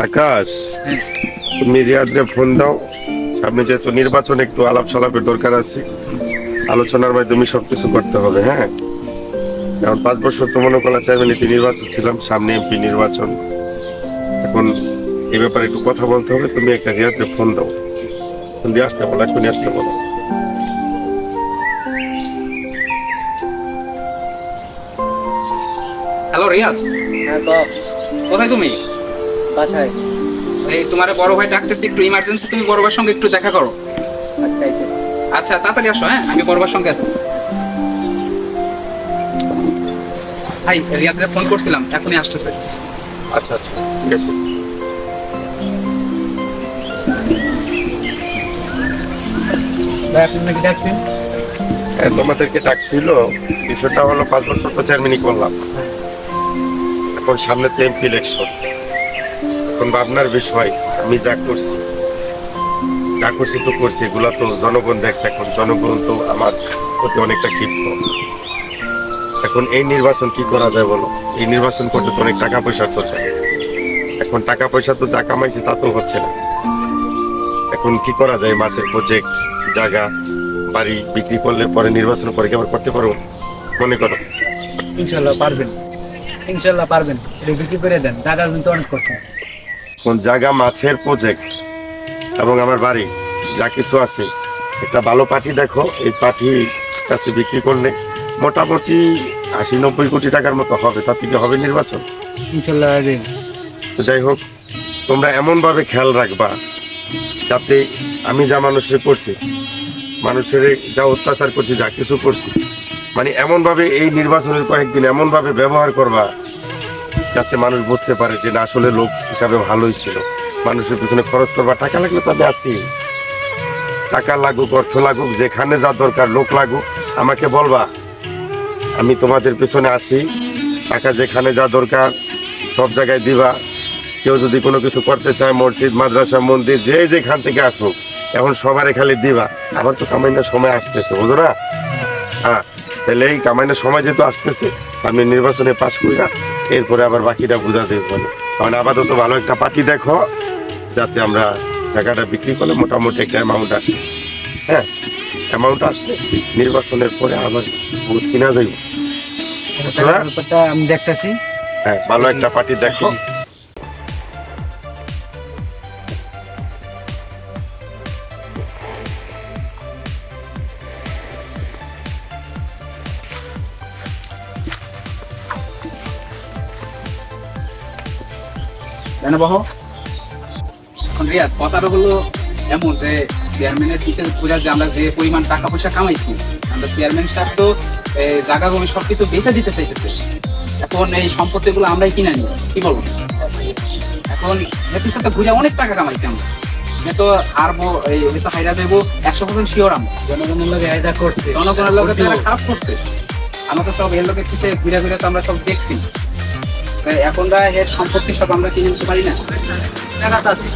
আকাশ, তুমি রিয়াদরে ফোন দাও। সামনে যেহেতু নির্বাচন, একটু আলাপ সালাপের দরকার আছে। আলোচনার মাধ্যমে সবকিছু করতে হবে। হ্যাঁ, কারণ 5 বছর তো মনে করলা চেয়ারম্যানিতে নির্বাচন ছিলাম, সামনে এমপি নির্বাচন। এখন এই ব্যাপারে একটু কথা বলতে হবে। তুমি একটা রিয়াদরে ফোন দাও, ফোন দিয়ে আসতে বলো, এখনই আসতে বলো। হ্যালো রিয়াদ। হ্যাঁ তো কোথায় তুমি? বাসায়। এই তোমার বড় ভাই ডাকতেছে, একটু ইমার্জেন্সি, তুমি বড় ভাইয়ের সঙ্গে একটু দেখা করো। আচ্ছা আচ্ছা। আচ্ছা তাড়াতাড়ি আসো। হ্যাঁ, আমি বড় ভাইয়ের সঙ্গে আছি। ভাই রিয়াদরে ফোন করছিলাম, এখনই আসতেছে। আচ্ছা আচ্ছা, ঠিক আছে। ভাই আপনি নাকি ডাকছেন? হ্যাঁ, তোমাদেরকে ডাকছিল। বিষয়টা হলো 5 বছর তো চেয়ারম্যানই করলাম, এখন সামনে তো এমপি ইলেকশন। এখন ভাবনার বিষয়, আমি যা করছি তো করছি, এগুলা তো জনগণ দেখছে। এখন জনগণ তো আমার প্রতি অনেকটা ক্ষিপ্ত। এখন এই নির্বাচন কি করা যায় বলো? এই নির্বাচন করতে তো অনেক টাকা পয়সা দরকার। এখন টাকা পয়সা তো যা কামাইছি তা তো হচ্ছে না। এখন কি করা যায়? মাছের প্রজেক্ট, জায়গা বাড়ি বিক্রি করলে পরে নির্বাচন পরে কি আবার করতে পারবো মনে করো? ইনশাল্লাহ পারবেন, ইনশাল্লাহ পারবেন। এটা বিক্রি করে দেন, টাকা কিন্তু অনেক করছেন। কোন জায়গা, মাছের প্রজেক্ট এবং আমার বাড়ি যা কিছু আছে, একটা ভালো পার্টি দেখো। এই পার্টি কাছে বিক্রি করলে মোটামুটি 80-90 কোটি টাকার মতো হবে। তা থেকে হবে নির্বাচন। ইনশাল্লাহ দিন। তো যাই হোক, তোমরা এমনভাবে খেয়াল রাখবা যাতে আমি যা মানুষের করছি, মানুষের যা অত্যাচার করছি, যা কিছু করছি, মানে এমনভাবে এই নির্বাচনের কয়েকদিন এমনভাবে ব্যবহার করবা যাতে মানুষ বুঝতে পারে যে না, আসলে লোক হিসাবে ভালোই ছিল। মানুষের পিছনে খরচ করবা, টাকা লাগলে তবে আছি, টাকা লাগুক, অর্থ লাগুক, যেখানে যা দরকার, লোক লাগুক, আমাকে বলবা, আমি তোমাদের পিছনে আছি। টাকা যেখানে যা দরকার সব জায়গায় দিবা। কেউ যদি কোনো কিছু করতে চায়, মসজিদ, মাদ্রাসা, মন্দির, যে যেখান থেকে আসুক, এখন সবারে খালি দিবা। আবার তো কামাইনার সময় আসতেছে, বুঝো না? হ্যাঁ, তাহলে এই কামাইনার সময় যেহেতু আসতেছে, সামনে নির্বাচনে পাশ করি না, এরপরে আবার বাকিটা বোঝা যাবে বলে। কারণ আপাতত ভালো একটা পার্টি দেখো, যাতে আমরা জায়গাটা বিক্রি করলে মোটামুটি একটা অ্যামাউন্ট আসে। হ্যাঁ, অ্যামাউন্ট আসলে নির্বাচনের পরে আবার বহুত কিনা যাইব। বুঝছো না? ব্যাপারটা আমি দেখতেছি। হ্যাঁ, ভালো একটা পার্টি দেখো। জানো বাহ, এখন রিয়াদ কথাটা হলো এমন যে চেয়ারম্যানের পিছনে খোঁজা, যে আমরা যে পরিমাণ টাকা পয়সা কামাইছি, আমরা চেয়ারম্যান সাহেব তো জায়গা জমি সবকিছু বেচে দিতে চাইতেছে। এখন এই সম্পত্তিগুলো আমরাই কিনে নিই, কি বলবো? এখন এর পিছনে ঘুরে অনেক টাকা কামাইছি আমরা। আমি তো হারবো, এই তো হাইরা যাবো 100% শিওর। আমরা জনগণের লোক এটা করছে, জনগণের লোকের তারা খারাপ করছে। আমরা তো সব এর লোকের পিছিয়ে ঘুরে ঘুরে তো আমরা সব দেখছি। এখন এর সম্পত্তি সব আমরা কিনে নিতে পারি না। টাকাটা আছে,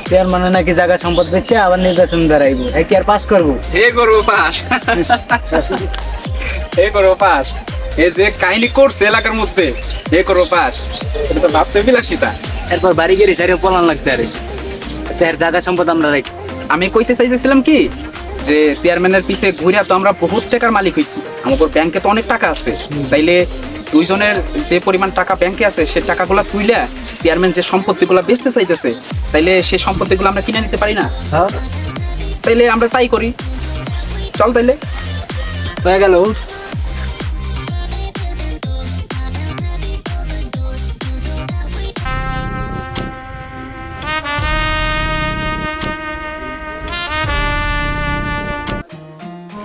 চেয়ারম্যানে নাকি জায়গা সম্পদ বেচছে, আবার নির্বাচন দাঁড়াইবো, এই কি আর পাস করবো? হে করবো পাস, হে করবো পাস। এই যে কাহিনী করছে এলাকার মধ্যে, হে করবো পাস, এটা তো ভাবতে বিলাসিতা। এরপর বাড়ি গেলে সাইডে পলান লাগতে আরে এর জায়গা সম্পদ আমরা রাখি। আমি কইতে চাইতেছিলাম কি, যে চেয়ারম্যানের পিছে ঘুরে তো আমরা বহুত টাকার মালিক হইছি। আমাদের ব্যাংকে তো অনেক টাকা আছে, তাইলে দুইজনের যে পরিমাণ টাকা ব্যাংকে আছে, সে টাকাগুলো তুইলা চেয়ারম্যান যে সম্পত্তিগুলো বেচতে চাইতেছে, তাইলে সেই সম্পত্তিগুলো আমরা কিনে নিতে পারি না? হ্যাঁ, তাইলে আমরা তাই করি, চল তাইলে। হয়ে গেল।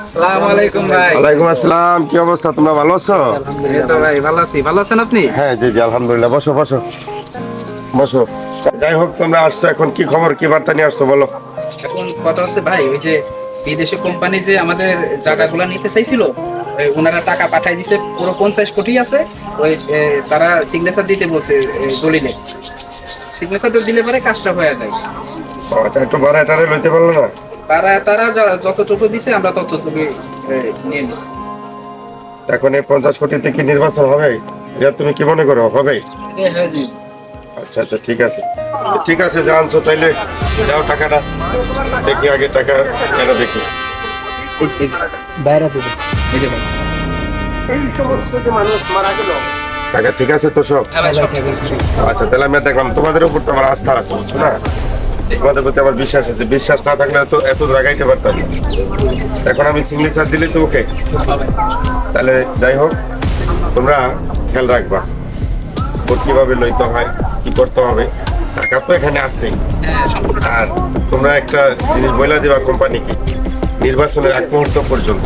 আসসালামু আলাইকুম ভাই। ওয়ালাইকুম আসসালাম। কি অবস্থা? তোমরা ভালো আছো? এই তো ভাই ভালো আছি। ভালো আছেন আপনি? হ্যাঁ, জি জি, আলহামদুলিল্লাহ। বসো বসো বসো। যাই হোক, তোমরা আসছো, এখন কি খবর, কি বার্তা নিয়ে আসছো বলো? এখন কথা হচ্ছে ভাই, ওই যে বিদেশি কোম্পানি যে আমাদের জায়গাগুলো নিতে চাইছিল, ওনারা টাকা পাঠাই দিছে, পুরো 50 কোটি আছে। ওই তারা সিগনেচার দিতে বলছে, দলিলে সিগনেচার দিলে পরে কাজটা হয়ে যায়। ও আচ্ছা, একটু ভাড়া টাড়া লইতে পারলো না? তারা যতটুকু দিছে আমরা ততটুকু নিয়ে নিছি। এখন এই 50 কোটিতে কি নির্বাচন হবে? এটা তুমি কি মনে করো হবে? হ্যাঁ জি, আচ্ছা আচ্ছা, ঠিক আছে ঠিক আছে, যা আনছো তাইলে দাও টাকাটা। দেখি আগে টাকা এটা দেখি। বাইরে দেবে। এই যে ভাই। টাকা ঠিক আছে তো সব? হ্যাঁ ভাই, সব ঠিক আছে। আচ্ছা তাহলে আমি দেখলাম তোমাদের উপর তো আমার আস্থা আছে, বুঝছো না? তোমাদের প্রতি আমার বিশ্বাস আছে, বিশ্বাস না থাকলে তো এত লাগাইতে পারতাম না। এখন আমি সিগনেচার দিলে তো ওকে। হ্যাঁ ভাই। তাহলে যাই হোক, তোমরা খেয়াল রাখবা স্পোর্ট কিভাবে লইতে হয়, কি করতে হবে। টাকা তো এখানে আছে, হ্যাঁ, সম্পূর্ণ টাকা আর আছে। তোমরা একটা জিনিস বলে দিবা কোম্পানিকে, নির্বাচনের এক মুহূর্ত পর্যন্ত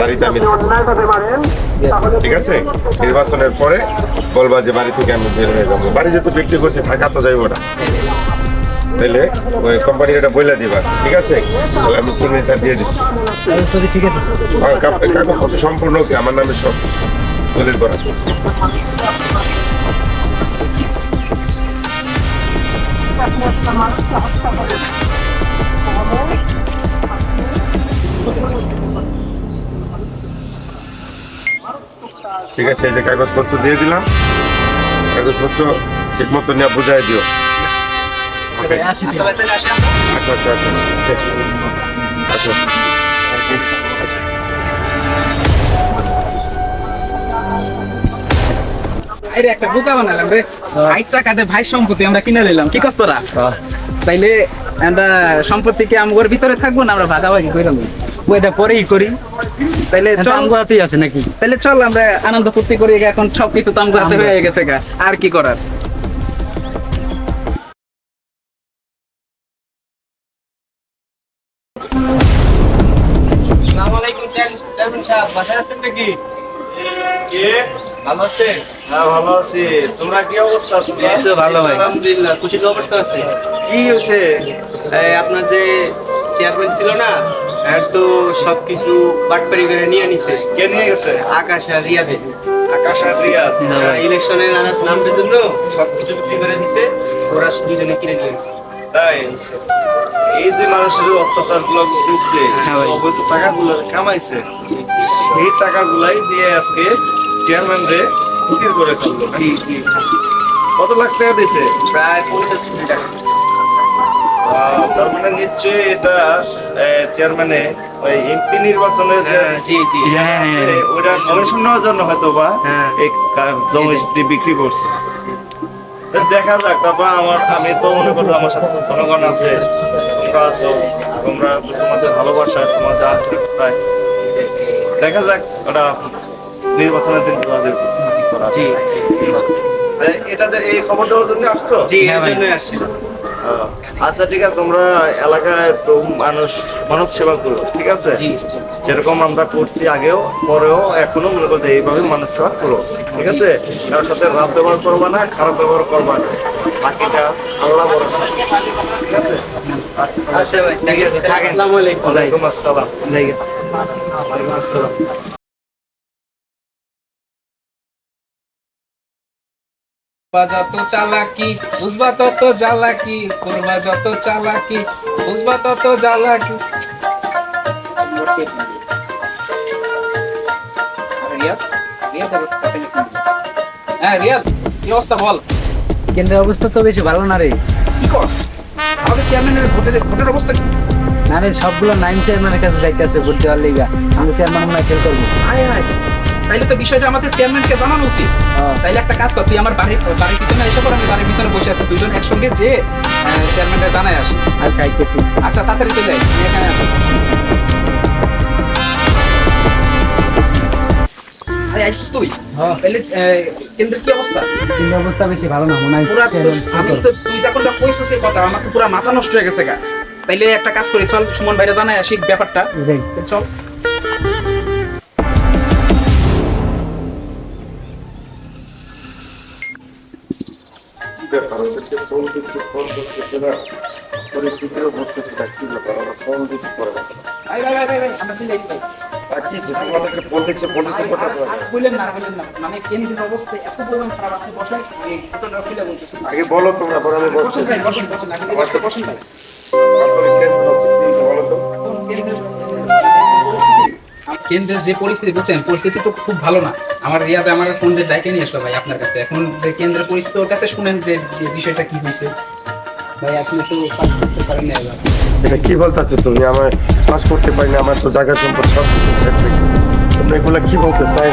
বাড়িতে আমি থাকবো। ঠিক আছে? নির্বাচনের পরে বলবা যে বাড়ি থেকে আমি বের হয়ে যাবো। বাড়ি যেহেতু বিক্রি করছি, থাকা তো যাইবো না। তাহলে ওই কোম্পানির এটা বলে দিবা, ঠিক আছে? তাহলে আমি সিগনেচার দিয়ে দিচ্ছি। ঠিক আছে। আর কাগজপত্র সম্পূর্ণ কি আমার নামে সব দলিল করা। ঠিক আছে, এই যে কাগজপত্র দিয়ে দিলাম, কাগজপত্র ঠিক মতো নিয়ে বুঝাই দিও। ওকে, আসি আচ্ছা ভাই, তাহলে আসি আমরা। আচ্ছা আচ্ছা আচ্ছা ঠিক। আসো। আরে একটা বোকা বানালাম রে। 60 টাকাতে ভাই সম্পত্তি আমরা কিনে নিলাম, কি কষ্ট তোরা? তাইলে আমরা সম্পত্তিকে আমগোর ভিতরে থাকবো না, আমরা ভাগাভাগি করে নেব। ওইটা পরেই করি। তাইলে চল, আমগুয়াতেই আছে নাকি? তাইলে চল আমরা আনন্দ ফুর্তি করি। এখন সবকিছু তো আমগো হাতে হয়ে গেছে গা, আর কি করার। আসসালামু আলাইকুম চেয়ারম্যান সাহেব, বাসায় আছেন নাকি? কে? ভালো আছেন? হ্যাঁ ভালো আছি, তোমরা কি অবস্থা? এই তো ভালো ভাই। আলহামদুলিল্লাহ, খুশি খবর তো আছে। কি হয়েছে? আপনার যে চেয়ারম্যান ছিল না, আর তো সবকিছু বাটপারি করে নিয়ে নিছে। কে নিয়ে গেছে? আকাশ আর রিয়াদে আকাশ আর রিয়াদ। ইলেকশনের নামের জন্য সবকিছু বিক্রি করে দিছে, ওরা দুজনে কিনে নিয়ে গেছে। তাই এই যে মানুষের অত্যাচার গুলো করছে, হ্যাঁ ভাই। অবৈধ টাকাগুলো কামাইছে, সেই টাকাগুলাই দিয়ে আজকে চেয়ারম্যান রে ফকির করে চললো। জি জি, কত লাখ টাকা দিয়েছে? প্রায় 50 কোটি টাকা। তার মানে নিশ্চয়ই এটা চেয়ারম্যানে ওই এমপি নির্বাচনে যে জি জি, আছে, ওটা কমিশন নেওয়ার জন্য হয়তো বা হ্যাঁ। এই জমিটি বিক্রি করছে। তা দেখা যাক। তারপর আমি তো মনে করবো আমার সাথে তো জনগণ আছে, তোমরা আছো, তোমরা তোমাদের ভালোবাসা, তোমার যা তাই দেখা যাক ওটা নির্বাচনের দিন তোমাদের কি করা জি যায়। এটাতে এই খবর দেওয়ার জন্য আসছো? জি, এর জন্যই আসছিল। আচ্ছা ঠিক আছে, তোমরা এলাকায় একটু মানব সেবা করো, ঠিক আছে? জি। যেরকম আমরা করছি আগেও, পরেও, এখনো মনে করতে এইভাবে মানুষ সেবা করো, ঠিক আছে? কারোর সাথে রাত ব্যবহার করবা না, খারাপ ব্যবহার করবা না, বাকিটা আল্লাহ ভরসা, ঠিক আছে? আচ্ছা আচ্ছা ভাই, ঠিক আছে, থাকেন। আসসালামু আলাইকুম। ওয়ালাইকুম আসসালাম। জায়গা। ওয়ালাইকুম আসসালাম। যত চালাকি বুঝবা তত জ্বালাকি, করবা যত চালাকি বুঝবা তত জ্বালাকি। রিয়াদ, হ্যাঁ রিয়াদ, কি অবস্থা বল? কেন্দ্রের অবস্থা তো বেশি ভালো না রে। কি করছ? আমাদের চেয়ারম্যানের ভোটের অবস্থা কি? না রে, সবগুলো নাইন চেয়ারম্যানের কাছে যাইতেছে ভোট দেওয়ার লিগা। আমি চেয়ারম্যান মনে হয় ফেল করবো। আয় আয়, তাইলে তো বিষয়টা আমাদের চেয়ারম্যানকে জানানো উচিত। তাইলে একটা কাজ কর, তুই আমার বাড়ির পিছনে এসে পর, আমি বাড়ির পিছনে বসে আছি, দুজন একসঙ্গে যে চেয়ারম্যানকে জানাই আসি। আচ্ছা, আইতেছি। আচ্ছা তাড়াতাড়ি চলে আয়, তুই এখানে আছিস। আরে আইসিস তুই? হ্যাঁ। তাইলে কেন্দ্রের কি অবস্থা? কেন্দ্রের অবস্থা বেশি ভালো না মনে হয়। পুরা তো, আমি তো তুই যখন কইছিস এই কথা, আমার তো পুরা মাথা নষ্ট হয়ে গেছে গা। তাইলে একটা কাজ করি, চল সুমন ভাইরা জানাই আসি ব্যাপারটা। এটাই। চল। ব্যাপার ওদেরকে ফোন দিচ্ছি, ফোন করতেছে না, পরিস্থিতিও বুঝতেছি না কি ব্যাপার। আমরা ফোন দিচ্ছি পরে ভাই ভাই ভাই ভাই ভাই, আমরা চলে আইছি ভাই। তাকিয়েছি, তোমাদেরকে ফোন দিচ্ছে, ফোন দিচ্ছে করতেছে না। আর বললেন না, মানে কেন্দ্রের অবস্থা এত পরিমাণ খারাপ, আপনি বসেন, এই ঘটনা ফিলে বলতেছি। আগে বলো তোমরা, পরে আমি বলছি। বসেন ভাই, বসেন, আগে বসেন ভাই। তারপরে কেন হচ্ছে কি হয়েছে বলো তো? কোন কেন্দ্রের পরিস্থিতি? কেন্দ্রের যে পরিস্থিতি বলছেন, পরিস্থিতি তো খুব ভালো না। আমার রিয়াদ আমার ফোন দিয়ে ডাইকে নিয়ে আসলো ভাই আপনার কাছে। এখন যে কেন্দ্রের পরিস্থিতি ওর কাছে শুনেন যে বিষয়টা কি হয়েছে ভাই। আপনি তো কাজ করতে পারেন না এবার। এটা কি বলতেছো তুমি? আমার পাস করতে পারি না, আমার তো জায়গা সম্পদ সব কিছু শেষ হয়ে গেছে। তোমরা এগুলা কি বলতে চাই?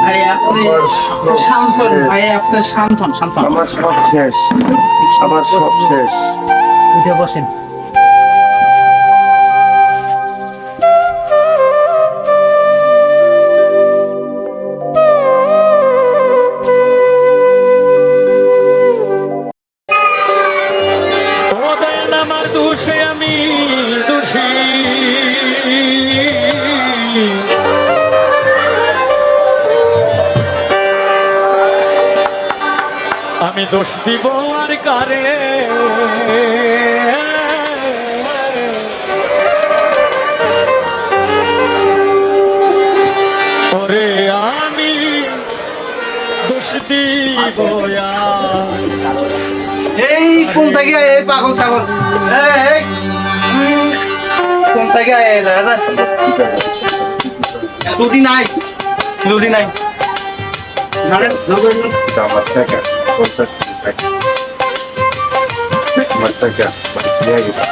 ভাই আপনি শান্ত হন, ভাই আপনি শান্ত হন, শান্ত হন। আমার সব শেষ, আমার সব শেষ। উঠে বসেন। ওদের আমার দোষে আমি দোষী, আমি দোষ দিব আর কারে? ওরে আমি দোষ দিব আর এই কোন থেকে এই পাগল ছাগল, এই কোন থেকে লুডি নাই, লুডি নাই। আমার টাকা 50 টাকা, আমার টাকা নিয়ে গেছে।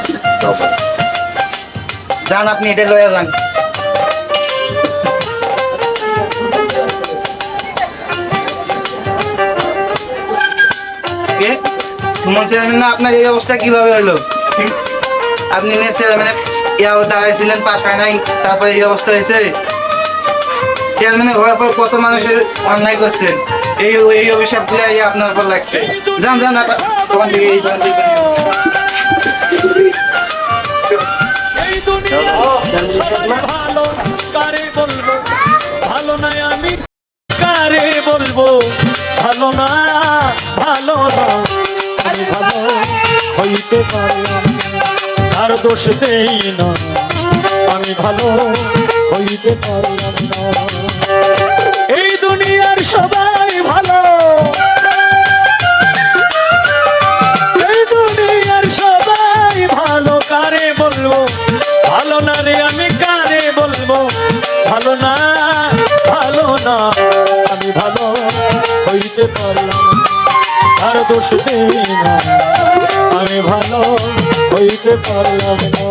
যান আপনি এটা লয়ে যান। সুমন চেয়ারম্যান না, আপনার এই অবস্থা কিভাবে হলো? আপনি চেয়ারম্যানের দাঁড়াইছিলেন, পাশ হয় নাই, তারপরে এই অবস্থা হয়েছে। চেয়ারম্যানের হওয়ার পর কত মানুষের অন্যায় করছেন, এই অভিশাপ গুলো আপনার উপর লাগছে। যান যান ওখান থেকে, এই দোকান থেকে। এই দুনিয়া সবাই ভালো, কারে বলবো ভালো নাই, আমি কারে বলবো ভালো না, ভালো না। আমি ভালো হইতে পারলাম আর দোষ দেই না, আমি ভালো হইতে পারলাম না। এই দুনিয়ার সবাই ভালো, এই দুনিয়ার সবাই ভালো, কারে বলবো ভালো না রে, আমি কারে বলবো ভালো না, ভালো না। আমি ভালো হইতে পারলাম আর দোষ দেই না, আমি ভালো হইতে পারলাম না।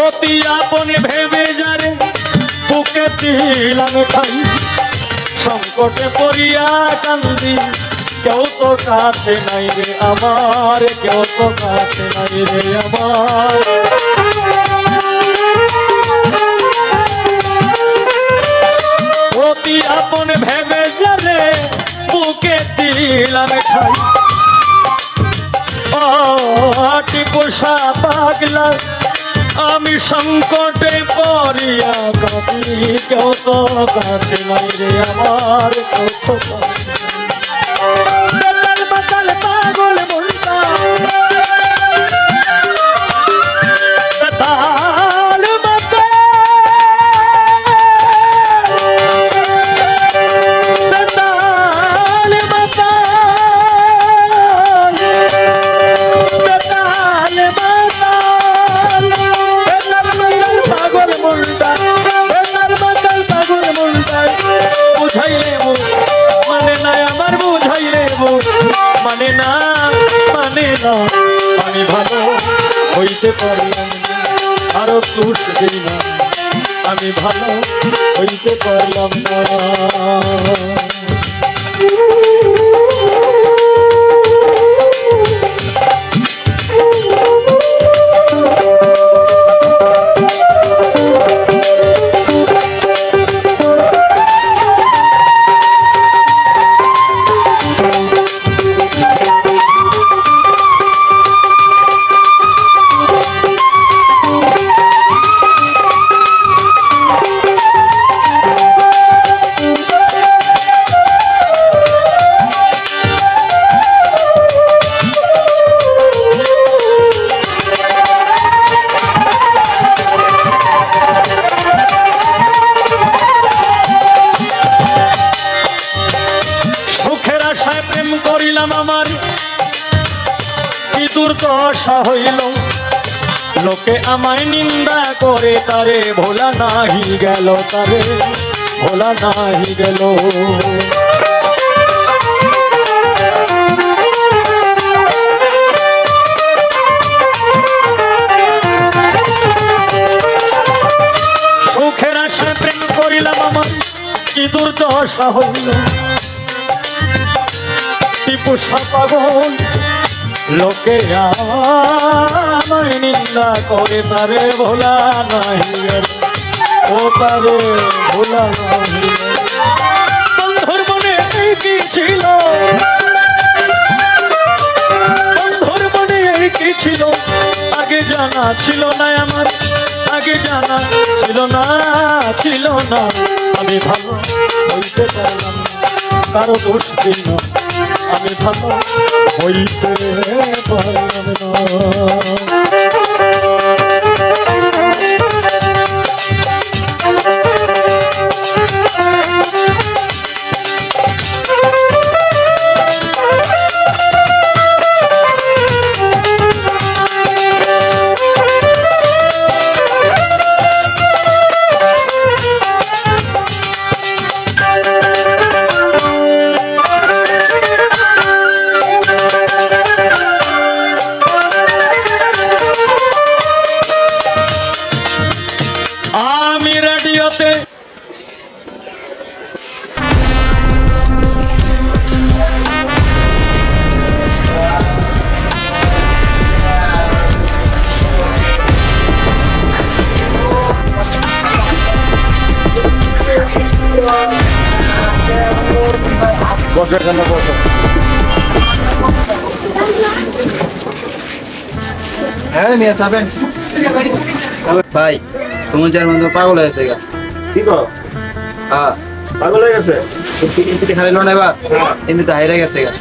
অতি আপন ভেবে যারে বুকে দিলাম খাই, সংকটে পড়িয়া কান্দি, কেউ তো কাছে নাই রে আমার, কেউ তো কাছে নাই রে আমার। অতি আপন ভেবে যারে বুকে দিলাম খাই, ও টিপুষা পাগলা আমি সংকটে পড়িয়া কাঁদি, কেউ তো কাছে নাই রে আমার, কেউ তো কাছে নাই। বেতাল বেতাল পাগল মনটা, বেতাল বেতাল, বেতাল বেতাল, বেতাল বেতাল, পাগল মনটা, বেতাল বেতাল পাগল মনটা। বুঝাইলে মানে না আমার, বুঝাইলে মানে না, মানে না। আমি ভালো হইতে পারলাম না আরো দোষ দিই না, আমি ভালো হইতে পারলাম না। দশা হইল লোকে আমায় নিন্দা করে তারে ভোলা নাহি গেল তারে ভোলা নাহি গেল সুখের আশা প্রেম করিলাম আমার কি দুর্দশা হইল টিপুষা পাগল লোকে আমায় নিন্দা করে তারে ভোলা নাহি গেল ও তারে ভোলা নাহি গেল বন্ধুর মনে কি ছিল বন্ধুর মনে কি ছিল আগে জানা ছিল না আমার আগে জানা ছিল না আমি ভালো হইতে পারলাম কারো দোষ দিল আমি ভালো হইতে পারলাম না আমি রেডিওতে ভাই তুমি যার মধ্যে পাগল হয়েছে গা কি কর হ্যাঁ পাগল হয়ে গেছে এমনিতে খাইলো না এবার এমনিতে হাইরে গেছে গা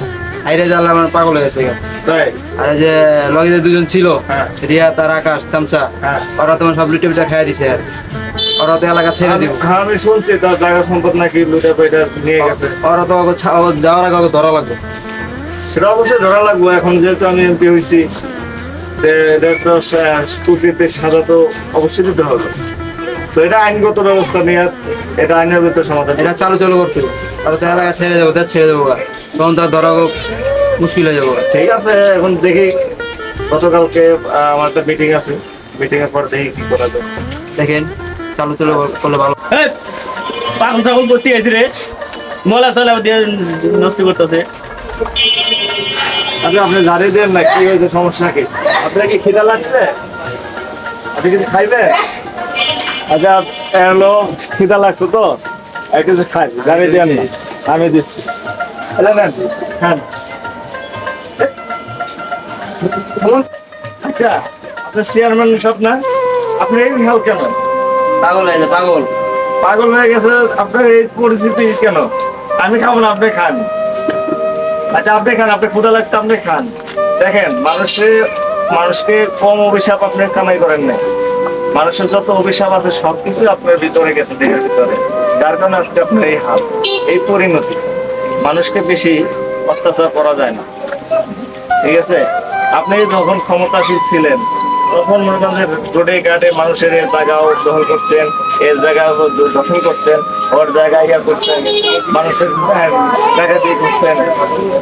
হাইরে জ্বালা আমার পাগল হয়ে গেছে গা তাই আর এই যে লগে যে দুজন ছিল হ্যাঁ। রিয়া তার আকাশ চামচা হ্যাঁ। ওরা তোমার সব লুটে পিঠা খাইয়া দিছে আর ওরা তো এলাকা ছেড়ে দিব হ্যাঁ আমি শুনছি তার জায়গা সম্পদ নাকি লুটে পয়টা নিয়ে গেছে ওরা তো যাওয়ার আগে ওকে ধরা লাগবে সেটা অবশ্যই ধরা লাগবো এখন যেহেতু আমি এমপি হয়েছি এদের তো স্তুতিতে সাজা তো অবশ্যই দিতে হবে তো এটা আইনগত ব্যবস্থা নিয়ে এটা আইনের ভিতরে সমাধান এটা চালু করতে হবে। ওরা তো এলাকা ছেড়ে যাবো দেশ ছেড়ে যাবো গা তখন তার ধরা মুশকিল হয়ে যাবো গা। ঠিক আছে এখন দেখি গতকালকে আমার একটা মিটিং আছে মিটিং এর পর দেখি কি করা যায় দেখেন চালু করলে ভালো পাগল ছাগল করতে আইছি রে মলা চলা দিয়ে নষ্ট করতেছে আচ্ছা আপনি ঝাড়ি দেন না কি হয়েছে সমস্যা কি আপনার কি খিদা লাগছে আপনি কিছু খাইবেন আচ্ছা এলো খিদা লাগছে তো কিছু খাই ঝাড়ি দেন না আমি দিচ্ছি এলে নেন খান আচ্ছা আপনার চেয়ারম্যান সব না আপনি এই হাল কেন পাগল হয়েছে পাগল পাগল হয়ে গেছে আপনার এই পরিস্থিতি কেন আমি খাবো না আপনি খান আচ্ছা আপনি খান আপনি ক্ষুধা লাগছে আপনি খান দেখেন মানুষকে কম অভিশাপ আপনি কামাই করেন না মানুষের যত অভিশাপ আছে সবকিছু আপনার ভিতরে গেছে দেহের ভিতরে যার কারণে আজকে আপনার এই হাল এই পরিণতি মানুষকে বেশি অত্যাচার করা যায় না ঠিক আছে আপনি যখন ক্ষমতাশীল ছিলেন তখন মনে করেন যে রোডে ঘাটে মানুষের জায়গাও দখল করছেন এর জায়গা দখল করছেন ওর জায়গায় ইয়া করছেন মানুষের জায়গা দিয়ে করছেন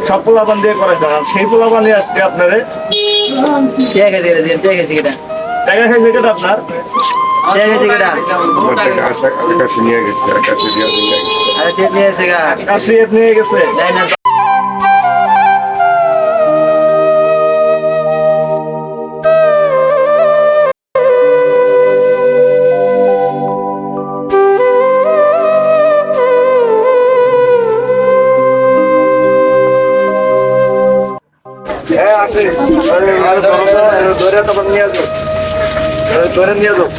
সব পোলাপান দিয়ে করেছেন আর সেই পোলাপানি আজকে আপনারে ঠিক আছে কেটা জায়গা খাইছে কেটে আপনার ঠিক আছে কেটা আকাশে নিয়ে গেছে আকাশে দিয়ে নিয়ে গেছে আরে ঠিক আছে গা কাশিয়াত নিয়ে গেছে তাই না হ্যাঁ আসে ধরে তারপর নিয়ে যাও ধরে নিয়ে যাও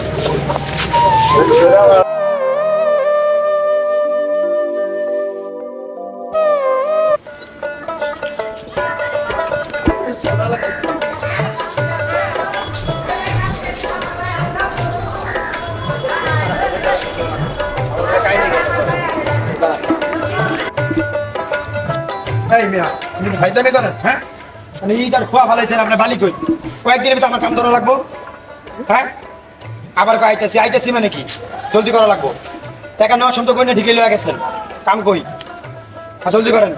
এই মিয়া আপনি ফাইজলামি করেন হ্যাঁ মানে এইটার খোয়া ফেলাইছেন আপনার বালি কই কয়েকদিনের ভিতরে আমার কাম ধরা লাগবো। হ্যাঁ আবার আইতেছি আইতেছি মানে কি জলদি করা লাগবো। টাকা নেওয়ার সময় তো কই না ঢিকে লয়ে গেছেন কাম কই আর জলদি করেন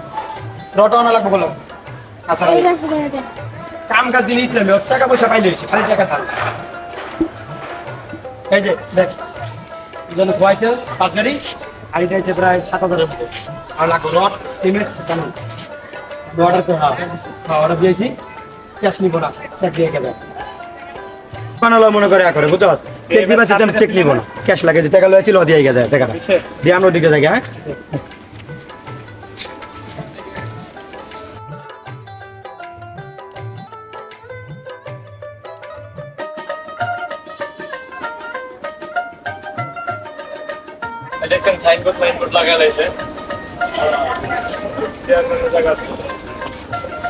রটা আনা লাগবো বলো। আচ্ছা রাই। কাম কাজ দিন ইতলাম টাকা পয়সা পাইলে হয়েছে খালি টাকা থাল। এই যে দেখ জন্য খোয়াইছে 5 গাড়ি আর এটা হচ্ছে প্রায় 7,000 মতো আর লাগবো রড সিমেন্ট কেমন অর্ডার করে হ্যাঁ অর্ডার দিয়েছি ক্যাশ নিব না চেক দিয়ে গেলে বানালো মনে করে করে বুঝতে পারছ চেক দিবা চেক নিব না ক্যাশ লাগে যে টাকা লয়েছিল দিয়ে গেছে টাকাটা দিয়ে আমরা ওদিকে যাই হ্যাঁ দেখছেন সাইনবোর্ড লাগা লাইছে চেয়ারম্যানের জায়গা আছে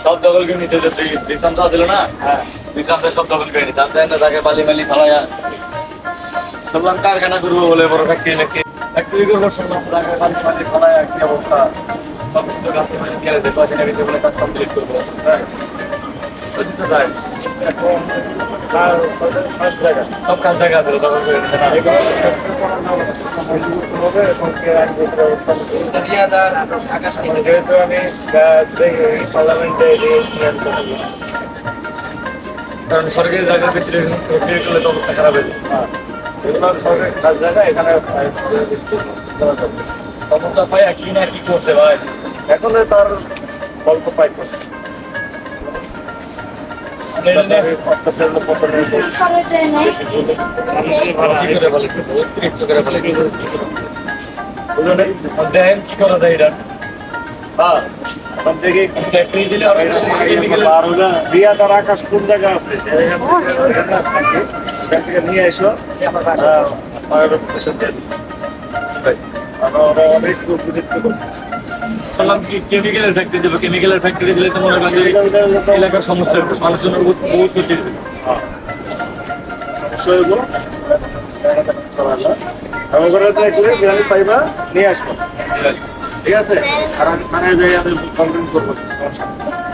সব দখল করে নিতে যে দিশান্ত দিল না হ্যাঁ দিশান্ত সব দখল করে নিতে আমরা একটা জায়গায় বালি মালি ফালায়া সবলাম কারখানা করবো বলে বড় ফ্যাক্টরি নাকি ফ্যাক্টরি করবো সবলাম জায়গায় বালি মালি ফালায়া কি অবস্থা সব কিছু গাছ মালি গেলে দেখো আছে নাকি বলে কাজ কমপ্লিট করবো হ্যাঁ এখন সব কাজ জায়গা আছে দখল করে নিতে না দরিয়াদার আকাশ যেহেতু আমি পার্লামেন্টে কারণ সরকারি জায়গার ক্ষেত্রে করলে তো অবস্থা খারাপ হয়ে যায় এগুলো সরকারি কাজ জায়গা এখানে ক্ষমতা পাই কি না কি করছে ভাই এখন তার গল্প পাইতেছে দেখেন কি করা যায় এটা হ্যাঁ এখন দেখি ফ্যাক্টরি দিলে রিয়া তার আকাশ কোন জায়গা আছে এখান থেকে নিয়ে এসো ওরা অনেক প্রতিনিধিত্ব করছে শুনলাম কি কেমিক্যালের ফ্যাক্টরি দেবো কেমিক্যালের ফ্যাক্টরি দিলে তো মনে করেন যে এলাকার সমস্যা মানুষের জন্য বহুত ক্ষতি হবে। বিষয়গুলো আমার ঘরে দেখলে বিরিয়ানি পাইবা নিয়ে আসবো ঠিক আছে আর আমি থানায় যাই আমি কমপ্লেন করবো সমস্যা নেই।